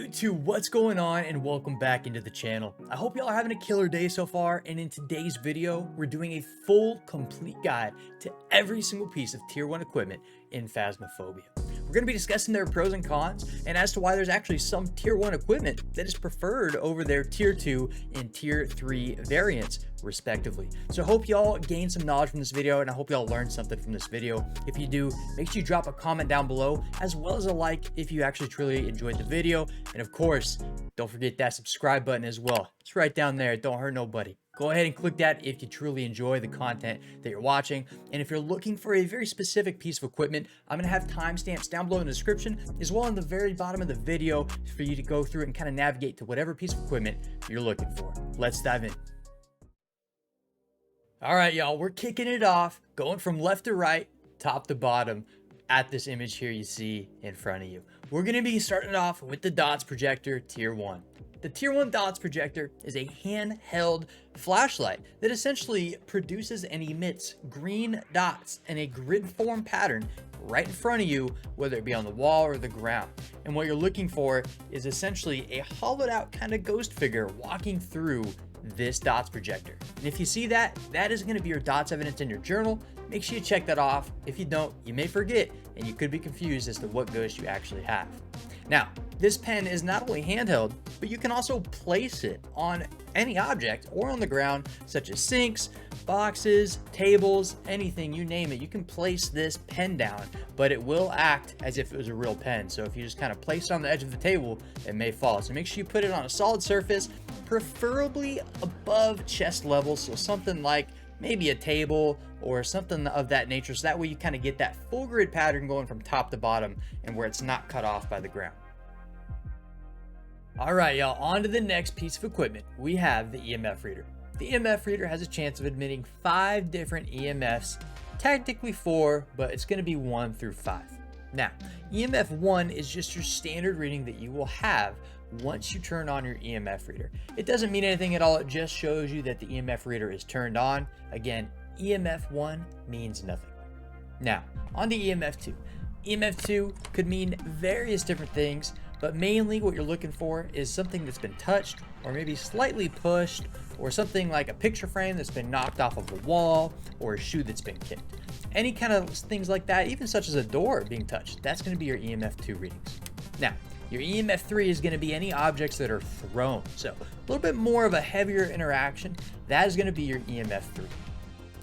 YouTube, what's going on, and welcome back into the channel. I hope y'all are having a killer day so far, and in today's video we're doing a full complete guide to every single piece of tier 1 equipment in Phasmophobia. We're going to be discussing their pros and cons, and as to why there's actually some tier 1 equipment that is preferred over their tier 2 and tier 3 variants respectively. So I hope y'all gained some knowledge from this video, and I hope y'all learned something from this video. If you do, make sure you drop a comment down below, as well as a like if you actually truly enjoyed the video. And of course, don't forget that subscribe button as well. It's right down there. Don't hurt nobody. Go ahead and click that if you truly enjoy the content that you're watching. And if you're looking for a very specific piece of equipment, I'm going to have timestamps down below in the description, as well in the very bottom of the video, for you to go through and kind of navigate to whatever piece of equipment you're looking for. Let's dive in. All right, y'all, we're kicking it off, going from left to right, top to bottom, at this image here you see in front of you. We're going to be starting off with the D.O.T.S projector tier 1. The tier 1 D.O.T.S projector is a handheld flashlight that essentially produces and emits green dots in a grid form pattern right in front of you, whether it be on the wall or the ground. And what you're looking for is essentially a hollowed out kind of ghost figure walking through this D.O.T.S projector. And if you see that, that is going to be your D.O.T.S evidence in your journal. Make sure you check that off. If you don't, you may forget, and you could be confused as to what ghost you actually have. Now, this pen is not only handheld, but you can also place it on any object or on the ground, such as sinks, boxes, tables, anything, you name it. You can place this pen down, but it will act as if it was a real pen. So if you just kind of place it on the edge of the table, it may fall. So make sure you put it on a solid surface, preferably above chest level. So something like maybe a table or something of that nature. So that way you kind of get that full grid pattern going from top to bottom and where it's not cut off by the ground. All right, y'all, on to the next piece of equipment. We have the EMF reader. The EMF reader has a chance of emitting 5 different EMFs, technically 4, but it's going to be 1 through 5. Now, EMF 1 is just your standard reading that you will have once you turn on your EMF reader. It doesn't mean anything at all. It just shows you that the EMF reader is turned on. Again, EMF 1 means nothing. Now, on to EMF 2. EMF 2 could mean various different things, but mainly what you're looking for is something that's been touched or maybe slightly pushed, or something like a picture frame that's been knocked off of a wall, or a shoe that's been kicked. Any kind of things like that, even such as a door being touched, that's going to be your EMF 2 readings. Now, your EMF 3 is going to be any objects that are thrown. So a little bit more of a heavier interaction. That is going to be your EMF 3.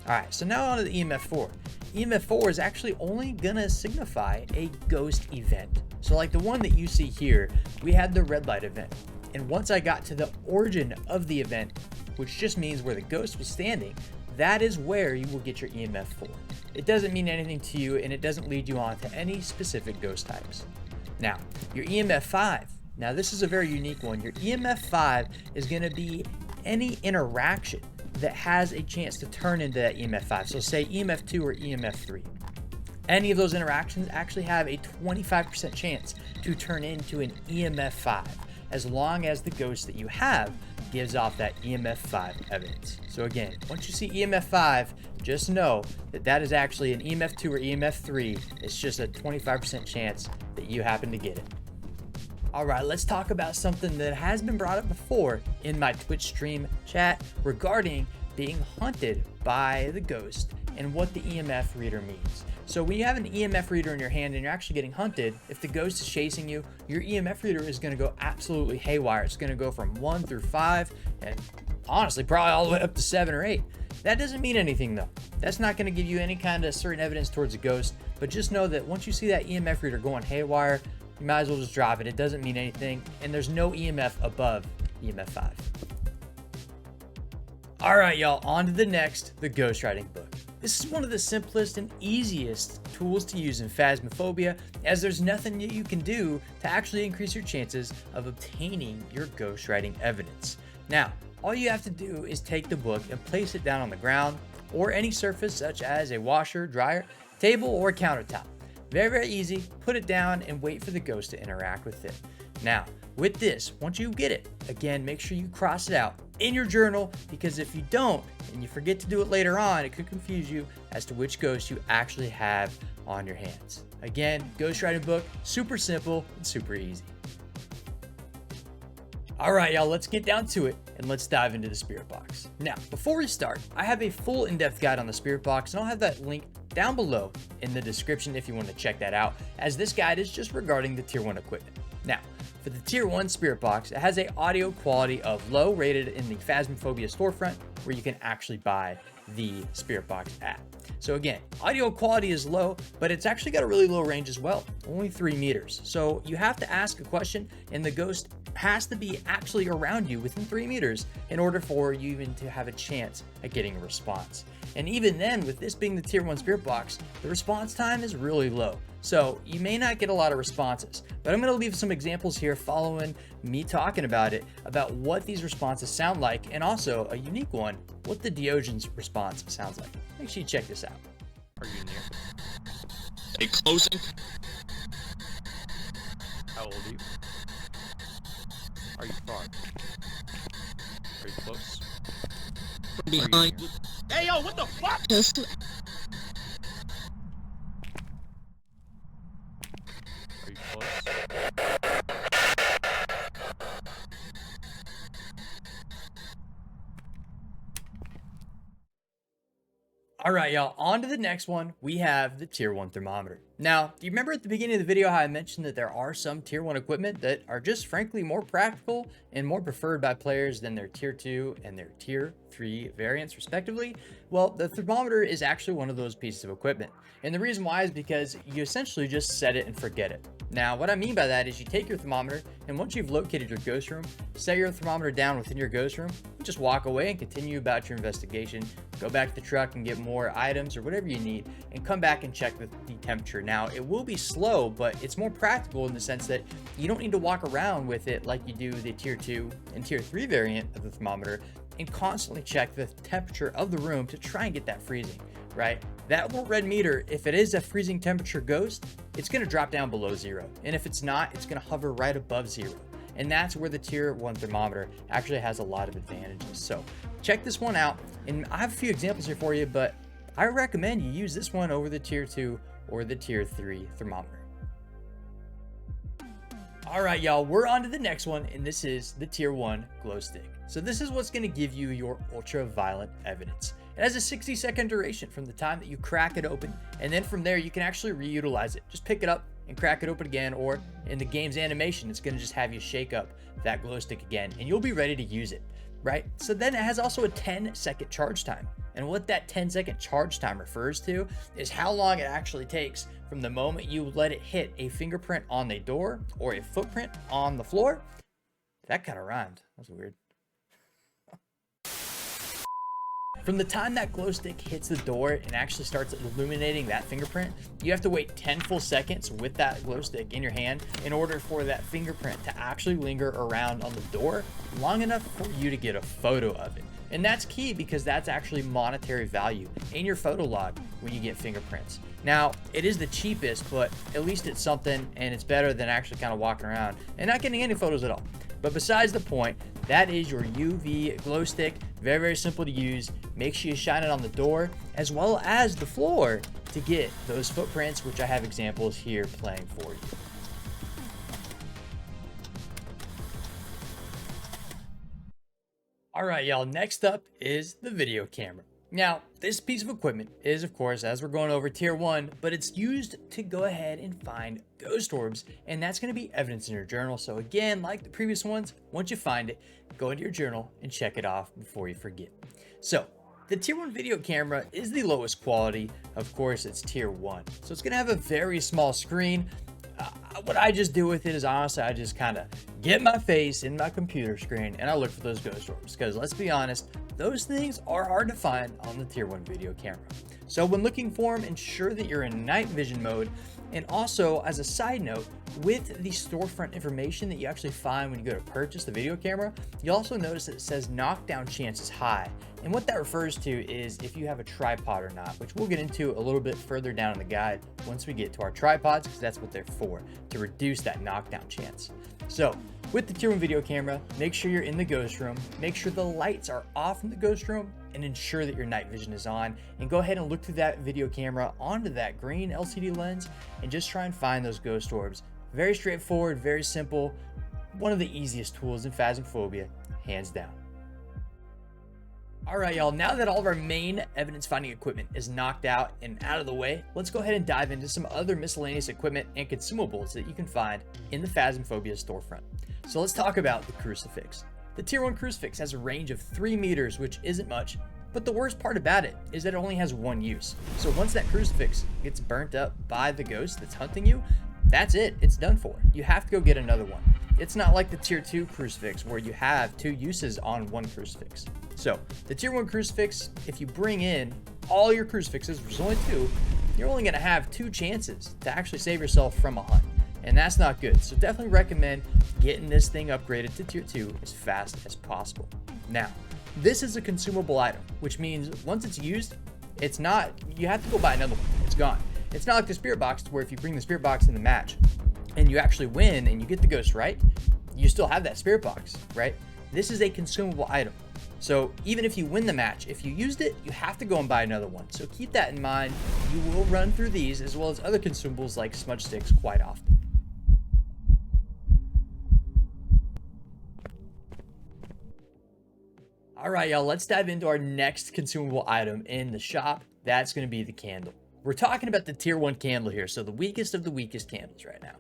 All right, so now on to the EMF 4. EMF 4 is actually only going to signify a ghost event. So like the one that you see here, we had the red light event. And once I got to the origin of the event, which just means where the ghost was standing, that is where you will get your EMF 4. It doesn't mean anything to you, and it doesn't lead you on to any specific ghost types. Now, your EMF 5. Now, this is a very unique one. Your EMF 5 is going to be any interaction that has a chance to turn into that EMF 5. So say EMF 2 or EMF 3. Any of those interactions actually have a 25% chance to turn into an EMF 5, as long as the ghost that you have gives off that EMF 5 evidence. So again, once you see EMF 5, just know that that is actually an EMF 2 or EMF 3. It's just a 25% chance that you happen to get it. All right, let's talk about something that has been brought up before in my Twitch stream chat regarding being hunted by the ghost and what the EMF reader means. So when you have an EMF reader in your hand and you're actually getting hunted, if the ghost is chasing you, your EMF reader is going to go absolutely haywire. It's going to go from 1 through 5 and honestly probably all the way up to 7 or 8. That doesn't mean anything though. That's not going to give you any kind of certain evidence towards a ghost, but just know that once you see that EMF reader going haywire, you might as well just drop it. It doesn't mean anything, and there's no EMF above EMF 5. All right, y'all, on to the next, the ghostwriting book. This is one of the simplest and easiest tools to use in Phasmophobia, as there's nothing that you can do to actually increase your chances of obtaining your ghostwriting evidence. Now, all you have to do is take the book and place it down on the ground or any surface such as a washer, dryer, table, or countertop. Very, very easy. Put it down and wait for the ghost to interact with it. Now, with this, once you get it, again, make sure you cross it out in your journal, because if you don't and you forget to do it later on, it could confuse you as to which ghost you actually have on your hands. Again, ghostwriting book, super simple and super easy. All right, y'all, let's get down to it and let's dive into the spirit box. Now, before we start, I have a full in-depth guide on the spirit box, and I'll have that link down below in the description if you want to check that out, as this guide is just regarding the tier 1 equipment. Now, for the tier 1 spirit box, it has a audio quality of low, rated in the Phasmophobia storefront, where you can actually buy the spirit box at. So again, audio quality is low, but it's actually got a really low range as well, only 3 meters. So you have to ask a question, and the ghost has to be actually around you within 3 meters in order for you even to have a chance at getting a response. And even then, with this being the tier 1 spirit box, the response time is really low. So you may not get a lot of responses, but I'm going to leave some examples here following me talking about it, about what these responses sound like, and also a unique one, what the Diogen's response sounds like. Make sure you check this out. Are you near? Stay close. How old are you? Are you far? Are you close? Behind. Hey yo, what the fuck? Just Are you close? All right, y'all, on to the next one. We have the tier 1 thermometer. Now, do you remember at the beginning of the video how I mentioned that there are some tier 1 equipment that are just frankly more practical and more preferred by players than their tier 2 and their tier 3 variants respectively? Well, the thermometer is actually one of those pieces of equipment. And the reason why is because you essentially just set it and forget it. Now, what I mean by that is you take your thermometer, and once you've located your ghost room, set your thermometer down within your ghost room, just walk away and continue about your investigation. Go back to the truck and get more items or whatever you need, and come back and check the temperature. Now, it will be slow, but it's more practical in the sense that you don't need to walk around with it like you do the tier 2 and tier 3 variant of the thermometer and constantly check the temperature of the room to try and get that freezing, right? That little red meter, if it is a freezing temperature ghost, it's going to drop down below 0. And if it's not, it's going to hover right above 0. And that's where the tier 1 thermometer actually has a lot of advantages. So check this one out. And I have a few examples here for you, but I recommend you use this one over the tier 2 or the tier 3 thermometer. All right, y'all, we're on to the next one, and this is the tier 1 glow stick. So this is what's going to give you your ultraviolet evidence. It has a 60-second duration from the time that you crack it open, and then from there you can actually reutilize it. Just pick it up and crack it open again, or in the game's animation, it's going to just have you shake up that glow stick again, and you'll be ready to use it, right? So then it has also a 10-second charge time. And what that 10-second charge time refers to is how long it actually takes from the moment you let it hit a fingerprint on the door or a footprint on the floor. That kind of rhymed. That's weird. From the time that glow stick hits the door and actually starts illuminating that fingerprint, you have to wait 10 full seconds with that glow stick in your hand in order for that fingerprint to actually linger around on the door long enough for you to get a photo of it. And that's key because that's actually monetary value in your photo log when you get fingerprints. Now, it is the cheapest, but at least it's something, and it's better than actually kind of walking around and not getting any photos at all. But besides the point, that is your UV glow stick. Very, very simple to use. Make sure you shine it on the door as well as the floor to get those footprints, which I have examples here playing for you. All right, y'all, next up is the video camera. Now, this piece of equipment is, of course, as we're going over tier 1, but it's used to go ahead and find ghost orbs, and that's going to be evidence in your journal. So again, like the previous ones, once you find it, go into your journal and check it off before you forget. So the tier 1 video camera is the lowest quality. Of course, it's tier 1. So it's going to have a very small screen. What I just do with it is honestly, I just kind of get my face in my computer screen and I look for those ghost orbs, because let's be honest, those things are hard to find on the tier 1 video camera. So when looking for them, ensure that you're in night vision mode. And also, as a side note, with the storefront information that you actually find when you go to purchase the video camera, you also notice that it says knockdown chance is high. And what that refers to is if you have a tripod or not, which we'll get into a little bit further down in the guide once we get to our tripods, because that's what they're for, to reduce that knockdown chance. So with the tier 1 video camera, make sure you're in the ghost room, make sure the lights are off in the ghost room, and ensure that your night vision is on, and go ahead and look through that video camera onto that green LCD lens and just try and find those ghost orbs. Very straightforward, very simple. one of the easiest tools in Phasmophobia, hands down. All right, y'all, now that all of our main evidence finding equipment is knocked out and out of the way, let's go ahead and dive into some other miscellaneous equipment and consumables that you can find in the Phasmophobia storefront. So let's talk about the Crucifix. The Tier 1 Crucifix has a range of 3 meters, which isn't much, but the worst part about it is that it only has one use. So once that Crucifix gets burnt up by the ghost that's hunting you, that's it, it's done for. You have to go get another one. It's not like the Tier 2 Crucifix where you have 2 uses on one Crucifix. So the Tier 1 Crucifix, if you bring in all your Crucifixes, which is only 2, you're only gonna have 2 chances to actually save yourself from a hunt. And that's not good. So definitely recommend getting this thing upgraded to Tier 2 as fast as possible. Now, this is a consumable item, which means once it's used, it's not, you have to go buy another one. It's gone. It's not like the Spirit Box where if you bring the Spirit Box in the match and you actually win and you get the ghost right, you still have that Spirit Box, right? This is a consumable item. So even if you win the match, if you used it, you have to go and buy another one. So keep that in mind. You will run through these as well as other consumables like Smudge Sticks quite often. All right, y'all, let's dive into our next consumable item in the shop. That's going to be the candle. We're talking about the Tier 1 candle here, so the weakest of the weakest candles right now.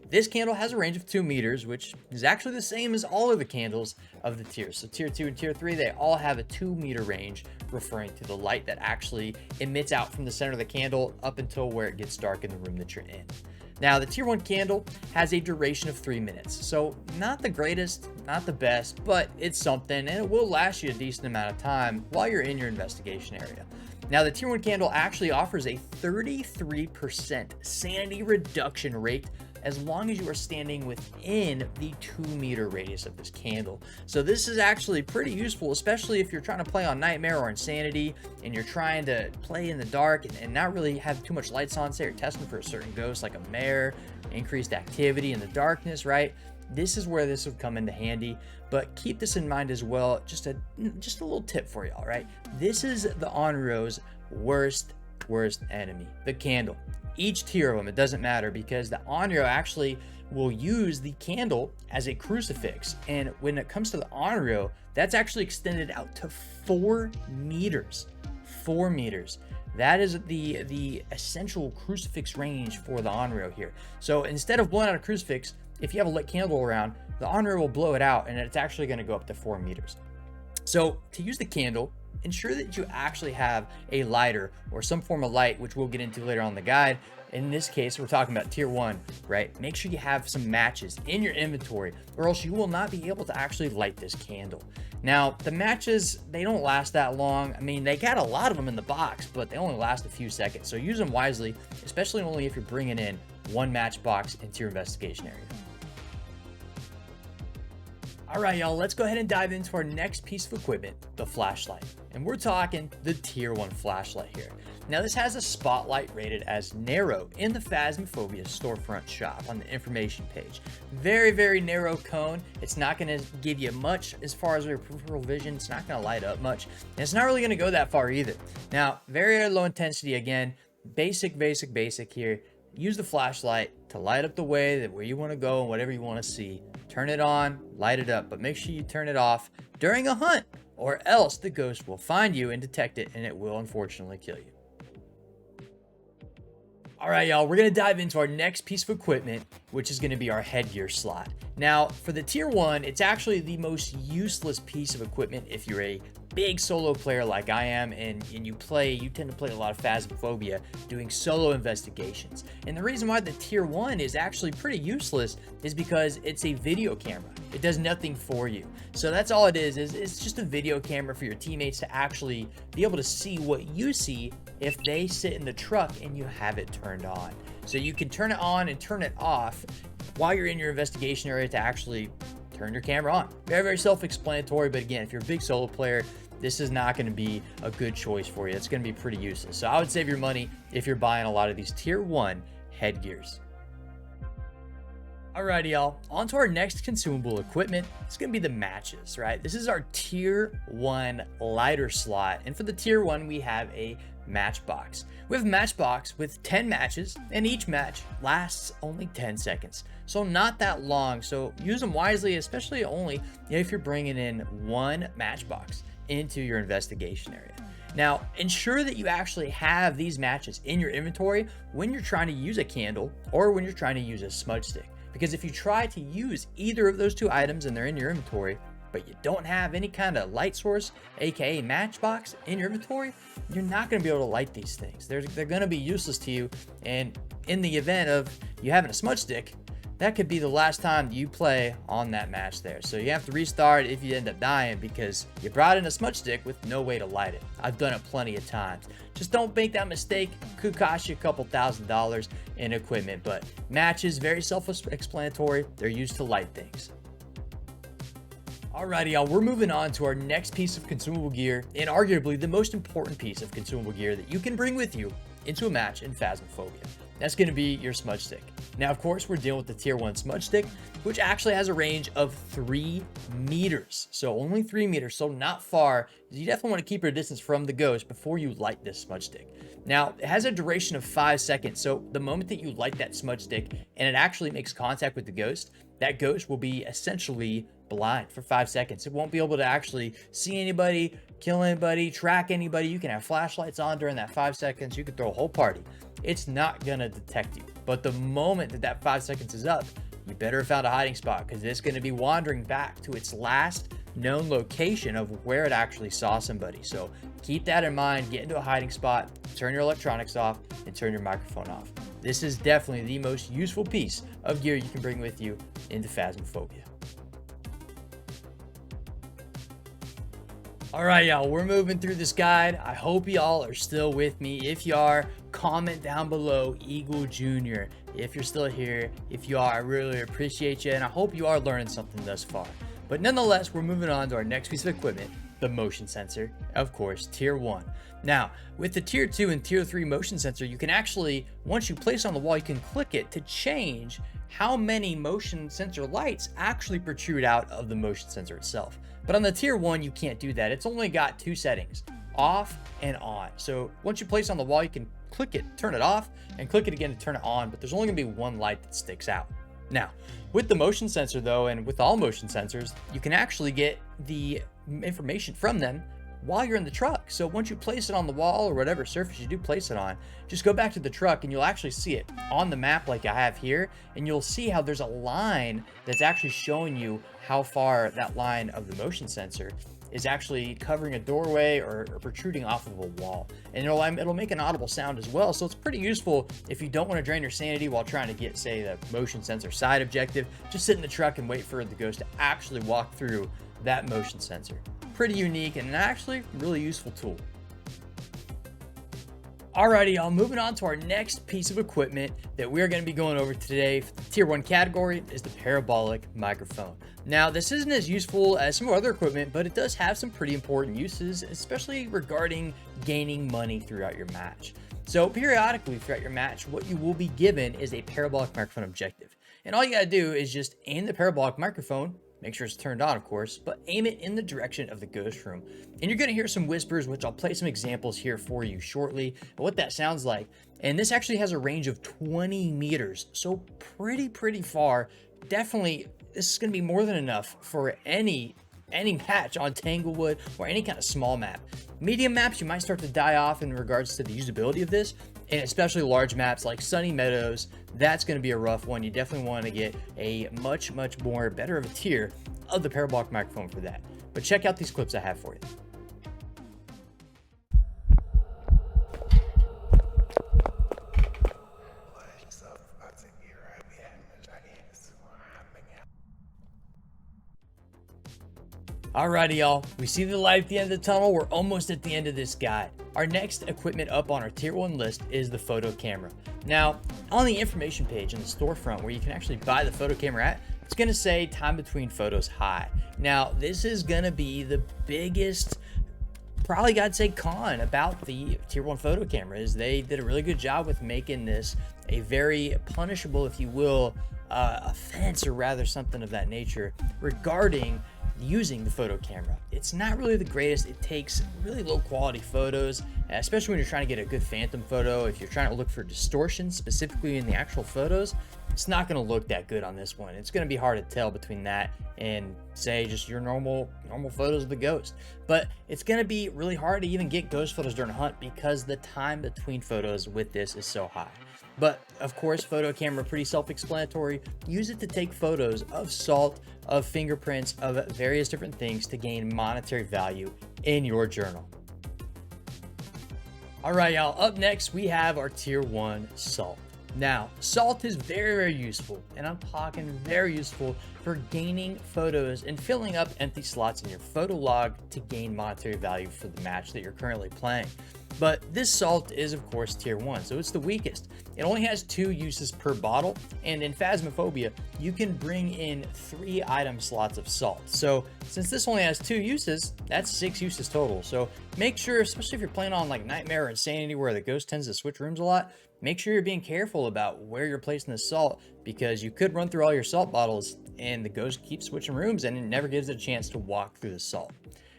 This candle has a range of 2 meters, which is actually the same as all of the candles of the tiers. So Tier 2 and Tier 3, they all have a 2 meter range, referring to the light that actually emits out from the center of the candle up until where it gets dark in the room that you're in. Now, the Tier 1 candle has a duration of 3 minutes. So not the greatest, not the best, but it's something, and it will last you a decent amount of time while you're in your investigation area. Now, the Tier 1 candle actually offers a 33% sanity reduction rate as long as you are standing within the 2 meter radius of this candle. So this is actually pretty useful, especially if you're trying to play on Nightmare or Insanity and you're trying to play in the dark and not really have too much lights on. Say you're testing for a certain ghost like a mare, increased activity in the darkness, right? This is where this would come into handy, but keep this in mind as well. Just a little tip for y'all, right? This is the Onryo's worst enemy, the candle. Each tier of them, it doesn't matter, because the Onryo actually will use the candle as a crucifix. And when it comes to the Onryo, that's actually extended out to 4 meters. 4 meters. That is the essential crucifix range for the Onryo here. So instead of blowing out a crucifix, if you have a lit candle around, the Onryo will blow it out and it's actually going to go up to 4 meters. So to use the candle, ensure that you actually have a lighter or some form of light, which we'll get into later on in the guide. In this case, we're talking about Tier 1, right? Make sure you have some matches in your inventory or else you will not be able to actually light this candle. Now, the matches, they don't last that long. I mean, they got a lot of them in the box, but they only last a few seconds. So use them wisely, especially only if you're bringing in 1 match box into your investigation area. All right, y'all, let's go ahead and dive into our next piece of equipment, the flashlight. And we're talking the Tier 1 flashlight here. Now, this has a spotlight rated as narrow in the Phasmophobia storefront shop on the information page. Very, very narrow cone. It's not going to give you much as far as your peripheral vision. It's not going to light up much. And it's not really going to go that far either. Now, very, very low intensity again. Basic here. Use the flashlight to light up the way that where you want to go and whatever you want to see. Turn it on, light it up, but make sure you turn it off during a hunt, or else the ghost will find you and detect it, and it will unfortunately kill you. All right, y'all, we're going to dive into our next piece of equipment, which is going to be our headgear slot. Now, for the Tier 1, it's actually the most useless piece of equipment if you're a big solo player like I am, and you tend to play a lot of Phasmophobia doing solo investigations. And the reason why the Tier 1 is actually pretty useless is because it's a video camera. It does nothing for you. So that's all it is it's just a video camera for your teammates to actually be able to see what you see if they sit in the truck and you have it turned on. So you can turn it on and turn it off while you're in your investigation area to actually turn your camera on. Very, very self-explanatory, but again, if you're a big solo player, this is not going to be a good choice for you. It's going to be pretty useless. So I would save your money if you're buying a lot of these Tier 1 headgears. Alrighty, y'all, on to our next consumable equipment. It's going to be the matches, right? This is our Tier 1 lighter slot. And for the Tier 1, we have a matchbox. We have a matchbox with 10 matches, and each match lasts only 10 seconds. So not that long, so use them wisely, especially only if you're bringing in one matchbox into your investigation area. Now, ensure that you actually have these matches in your inventory when you're trying to use a candle or when you're trying to use a smudge stick. Because if you try to use either of those two items and they're in your inventory, but you don't have any kind of light source, aka matchbox, in your inventory, you're not going to be able to light these things. They're going to be useless to you. And in the event of you having a smudge stick, that could be the last time you play on that match there. So you have to restart if you end up dying because you brought in a smudge stick with no way to light it. I've done it plenty of times. Just don't make that mistake. Could cost you a couple $1,000s in equipment, but matches, very self-explanatory. They're used to light things. Alrighty, y'all, we're moving on to our next piece of consumable gear, and arguably the most important piece of consumable gear that you can bring with you into a match in Phasmophobia. That's going to be your smudge stick. Now, of course, we're dealing with the tier 1 smudge stick, which actually has a range of 3 meters. So only 3 meters, so not far. You definitely want to keep your distance from the ghost before you light this smudge stick. Now, it has a duration of 5 seconds. So the moment that you light that smudge stick and it actually makes contact with the ghost, that ghost will be essentially blind for 5 seconds. It won't be able to actually see anybody, kill anybody, track anybody. You can have flashlights on during that 5 seconds. You could throw a whole party. It's not gonna detect you. But the moment that that 5 seconds is up, you better have found a hiding spot because it's gonna be wandering back to its last known location of where it actually saw somebody. So keep that in mind, get into a hiding spot, turn your electronics off, and turn your microphone off. This is definitely the most useful piece of gear you can bring with you into Phasmophobia. All right, y'all, we're moving through this guide. I hope y'all are still with me. If you are, comment down below, Eagle Jr. If you're still here, if you are, I really appreciate you, and I hope you are learning something thus far. But nonetheless, we're moving on to our next piece of equipment, the motion sensor, of course, tier 1. Now, with the tier 2 and tier 3 motion sensor, you can actually, once you place it on the wall, you can click it to change how many motion sensor lights actually protrude out of the motion sensor itself. But on the tier 1, you can't do that. It's only got 2 settings, off and on. So once you place it on the wall, you can click it, turn it off, and click it again to turn it on, but there's only gonna be one light that sticks out. Now, with the motion sensor though, and with all motion sensors, you can actually get the information from them while you're in the truck. So once you place it on the wall or whatever surface you do place it on, just go back to the truck and you'll actually see it on the map like I have here, and you'll see how there's a line that's actually showing you how far that line of the motion sensor is actually covering a doorway or protruding off of a wall. And it'll make an audible sound as well. So it's pretty useful if you don't want to drain your sanity while trying to get, say, the motion sensor side objective. Just sit in the truck and wait for the ghost to actually walk through that motion sensor. Pretty unique and actually really useful tool. Alrighty, y'all, moving on to our next piece of equipment that we're going to be going over today for the tier 1 category is the Parabolic Microphone. Now, this isn't as useful as some other equipment, but it does have some pretty important uses, especially regarding gaining money throughout your match. So periodically throughout your match, what you will be given is a Parabolic Microphone objective. And all you got to do is just aim the Parabolic Microphone, make sure it's turned on, of course, but aim it in the direction of the ghost room. And you're going to hear some whispers, which I'll play some examples here for you shortly, but what that sounds like. And this actually has a range of 20 meters, so pretty far. Definitely, this is going to be more than enough for any match on Tanglewood or any kind of small map. Medium maps, you might start to die off in regards to the usability of this, and especially large maps like Sunny Meadows. That's going to be a rough one. You definitely want to get a much more better of a tier of the Parabolic Microphone for that. But check out these clips I have for you. Alrighty, y'all, we see the light at the end of the tunnel. We're almost at the end of this guide. Our next equipment up on our tier 1 list is the photo camera. Now, on the information page in the storefront where you can actually buy the photo camera at, it's going to say time between photos high. Now, this is going to be the biggest, probably I'd say, con about the tier 1 photo camera is they did a really good job with making this a very punishable, if you will, offense, or rather something of that nature regarding using the photo camera. It's not really the greatest. It takes really low quality photos, especially when you're trying to get a good phantom photo. If you're trying to look for distortion specifically in the actual photos, it's not going to look that good on this one. It's going to be hard to tell between that and say just your normal photos of the ghost. But it's going to be really hard to even get ghost photos during a hunt because the time between photos with this is so high. But of course, photo camera, pretty self-explanatory. Use it to take photos of salt, of fingerprints, of various different things to gain monetary value in your journal. All right, y'all, up next we have our tier 1 salt. Now, salt is very useful, and I'm talking very useful for gaining photos and filling up empty slots in your photo log to gain monetary value for the match that you're currently playing. But this salt is, of course, tier 1, so it's the weakest. It only has 2 uses per bottle, and in Phasmophobia, you can bring in 3 item slots of salt. So since this only has 2 uses, that's 6 uses total. So make sure, especially if you're playing on like Nightmare or Insanity where the ghost tends to switch rooms a lot, make sure you're being careful about where you're placing the salt, because you could run through all your salt bottles and the ghost keeps switching rooms and it never gives it a chance to walk through the salt.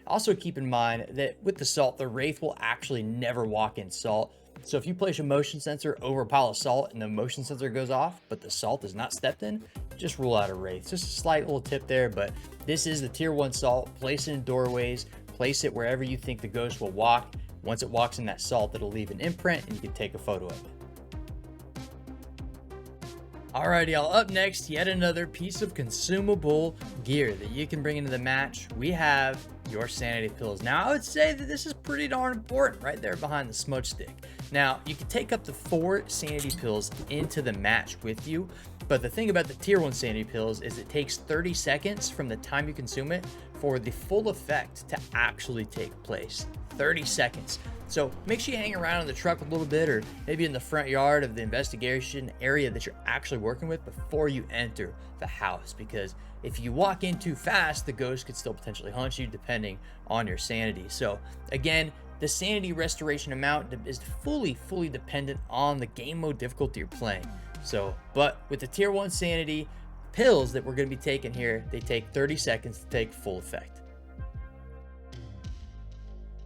Also keep in mind that with the salt, the Wraith will actually never walk in salt. So if you place a motion sensor over a pile of salt and the motion sensor goes off, but the salt is not stepped in, just rule out a Wraith. Just a slight little tip there, but this is the tier 1 salt. Place it in doorways, place it wherever you think the ghost will walk. Once it walks in that salt, it'll leave an imprint and you can take a photo of it. Alright, y'all, up next, yet another piece of consumable gear that you can bring into the match. We have your Sanity Pills. Now, I would say that this is pretty darn important right there behind the Smudge Stick. Now, you can take up to 4 Sanity Pills into the match with you, but the thing about the tier 1 Sanity Pills is it takes 30 seconds from the time you consume it for the full effect to actually take place. 30 seconds. So make sure you hang around in the truck a little bit, or maybe in the front yard of the investigation area that you're actually working with before you enter the house, because if you walk in too fast, the ghost could still potentially hunt you depending on your sanity. So again, the sanity restoration amount is fully dependent on the game mode difficulty you're playing. So, but with the tier 1 sanity pills that we're going to be taking here, they take 30 seconds to take full effect.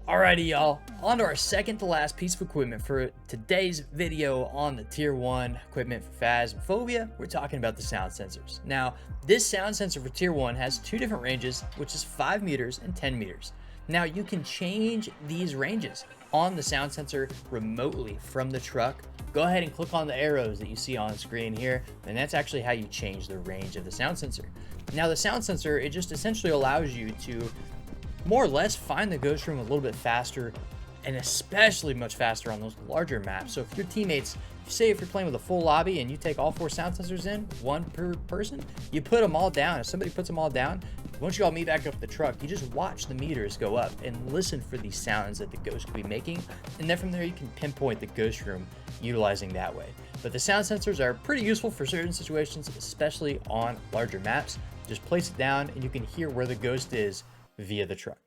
Alrighty, y'all, on to our second to last piece of equipment for today's video on the tier 1 equipment for Phasmophobia. We're talking about the sound sensors. Now, this sound sensor for tier 1 has 2 different ranges, which is 5 meters and 10 meters. Now, you can change these ranges on the sound sensor remotely from the truck. Go ahead and click on the arrows that you see on screen here, and that's actually how you change the range of the sound sensor. Now, the sound sensor, it just essentially allows you to more or less find the ghost room a little bit faster, and especially much faster on those larger maps. So if your teammates, say if you're playing with a full lobby and you take all 4 sound sensors in, 1 per person, you put them all down. If somebody puts them all down, once you all meet back up the truck, you just watch the meters go up and listen for these sounds that the ghost could be making, and then from there you can pinpoint the ghost room utilizing that way. But the sound sensors are pretty useful for certain situations, especially on larger maps. Just place it down and you can hear where the ghost is via the truck.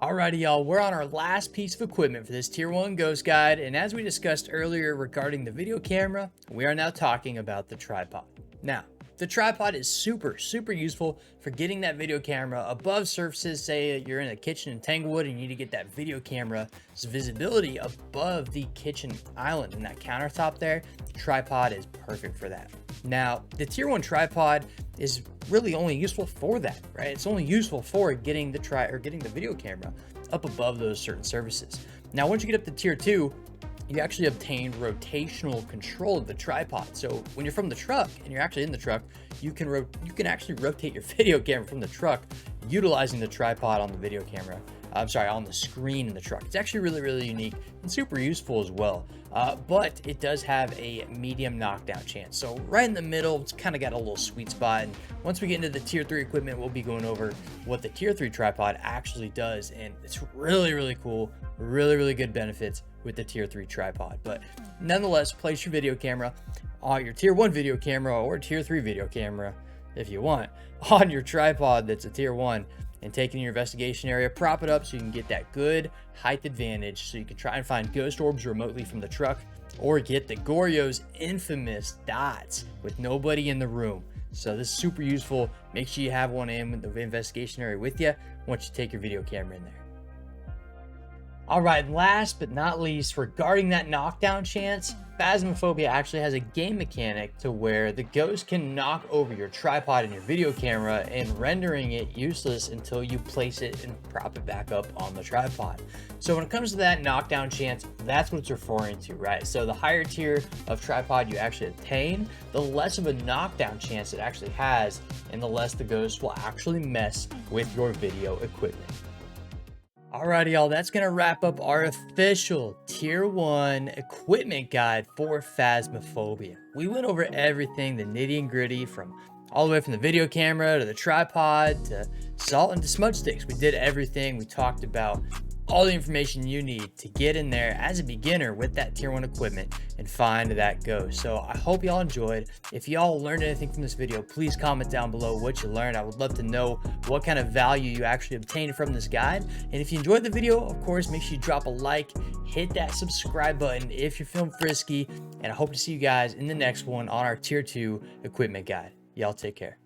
Alrighty, y'all, we're on our last piece of equipment for this tier 1 ghost guide, and as we discussed earlier regarding the video camera, we are now talking about the tripod. Now, the tripod is super useful for getting that video camera above surfaces. Say you're in a kitchen in Tanglewood and you need to get that video camera's visibility above the kitchen island and that countertop there. The tripod is perfect for that. Now, the tier 1 tripod is really only useful for that, right? It's only useful for getting the video camera up above those certain surfaces. Now, once you get up to tier 2, you actually obtain rotational control of the tripod. So when you're from the truck and you're actually in the truck, you can actually rotate your video camera from the truck utilizing the tripod on the video camera. On the screen in the truck. It's actually really unique and super useful as well. But it does have a medium knockdown chance. So right in the middle, it's kind of got a little sweet spot. And once we get into the tier 3 equipment, we'll be going over what the tier 3 tripod actually does. And it's really cool, really good benefits with the tier 3 tripod. But nonetheless, place your video camera on your tier 1 video camera or tier 3 video camera if you want on your tripod that's a tier 1, and take it in your investigation area, prop it up so you can get that good height advantage, so you can try and find ghost orbs remotely from the truck, or get the Goryo's infamous dots with nobody in the room. So this is super useful. Make sure you have one in the investigation area with you once you take your video camera in there. All right, last but not least, regarding that knockdown chance, Phasmophobia actually has a game mechanic to where the ghost can knock over your tripod and your video camera and rendering it useless until you place it and prop it back up on the tripod. So when it comes to that knockdown chance, that's what it's referring to, right? So the higher tier of tripod you actually attain, the less of a knockdown chance it actually has, and the less the ghost will actually mess with your video equipment. Alrighty, y'all, that's gonna wrap up our official tier 1 equipment guide for Phasmophobia. We went over everything, the nitty and gritty, from all the way from the video camera to the tripod to salt and to smudge sticks. We did everything. We talked about all the information you need to get in there as a beginner with that tier 1 equipment and find that ghost. So I hope y'all enjoyed. If y'all learned anything from this video, please comment down below what you learned. I would love to know what kind of value you actually obtained from this guide. And if you enjoyed the video, of course, make sure you drop a like, hit that subscribe button if you're feeling frisky, and I hope to see you guys in the next one on our tier 2 equipment guide. Y'all take care.